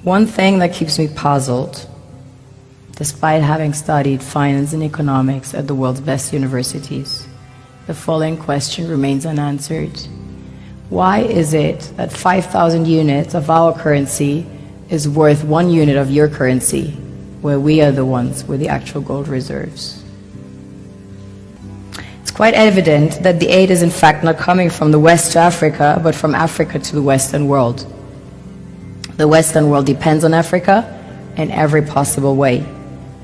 One thing that keeps me puzzled, despite having studied finance and economics at the world's best universities, the following question remains unanswered. Why is it that 5,000 units of our currency is worth 1 unit of your currency, where we are the ones with the actual gold reserves? It's quite evident that the aid is in fact not coming from the West to Africa, but from Africa to the Western world. The Western world depends on Africa in every possible way,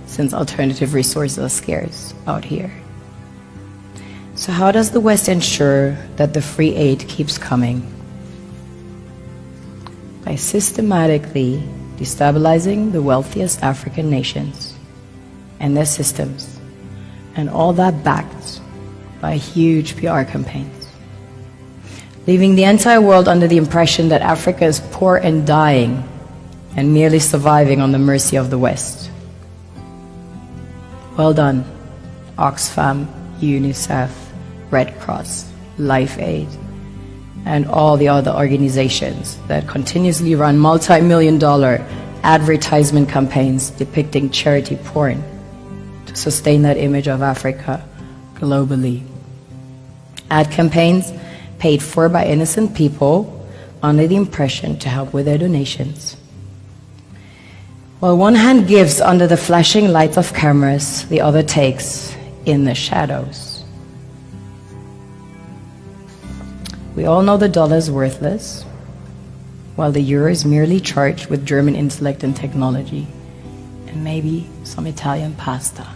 since alternative resources are scarce out here. So how does the West ensure that the free aid keeps coming? By systematically destabilizing the wealthiest African nations and their systems, and all that backed by huge PR campaigns, leaving the entire world under the impression that Africa is poor and dying and merely surviving on the mercy of the West. Well done, Oxfam, UNICEF, Red Cross, Life Aid, and all the other organizations that continuously run multi-million-dollar advertisement campaigns depicting charity porn to sustain that image of Africa globally. Ad campaigns paid for by innocent people under the impression to help with their donations. While one hand gives under the flashing lights of cameras, the other takes in the shadows. We all know the dollar is worthless, while the euro is merely charged with German intellect and technology, and maybe some Italian pasta.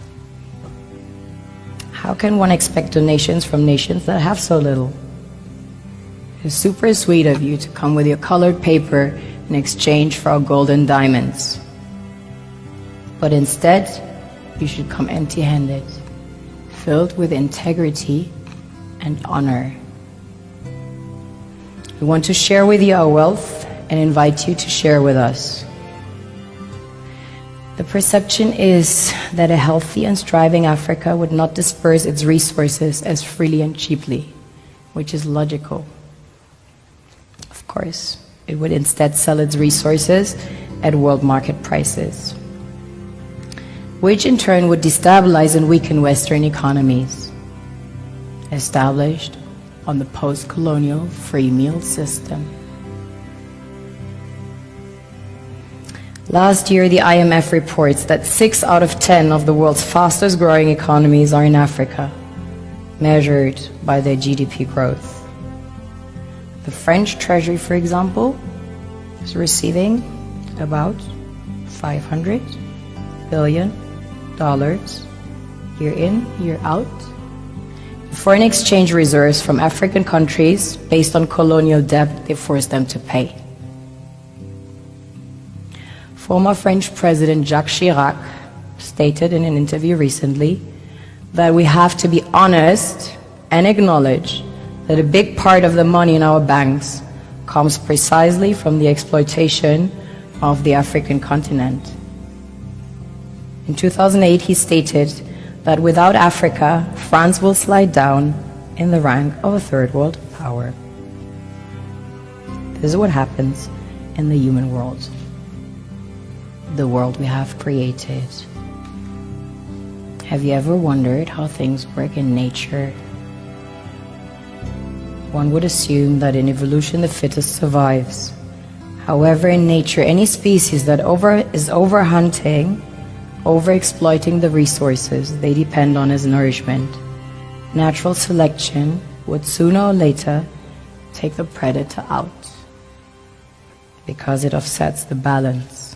How can one expect donations from nations that have so little? It's super sweet of you to come with your colored paper in exchange for our gold and diamonds. But instead, you should come empty-handed, filled with integrity and honor. We want to share with you our wealth and invite you to share with us. The perception is that a healthy and striving Africa would not disperse its resources as freely and cheaply, which is logical. Of course, it would instead sell its resources at world market prices, which in turn would destabilize and weaken Western economies, established on the post-colonial free meal system. Last year, the IMF reports that 6 out of 10 of the world's fastest growing economies are in Africa, measured by their GDP growth. The French Treasury, for example, is receiving about $500 billion year in, year out, foreign exchange reserves from African countries based on colonial debt they forced them to pay. Former French President Jacques Chirac stated in an interview recently that we have to be honest and acknowledge that a big part of the money in our banks comes precisely from the exploitation of the African continent. In 2008, he stated that without Africa, France will slide down in the rank of a third world power. This is what happens in the human world, the world we have created. Have you ever wondered how things work in nature? One would assume that in evolution the fittest survives. However, in nature, any species that is overhunting, overexploiting the resources they depend on as nourishment, natural selection would sooner or later take the predator out, because it offsets the balance.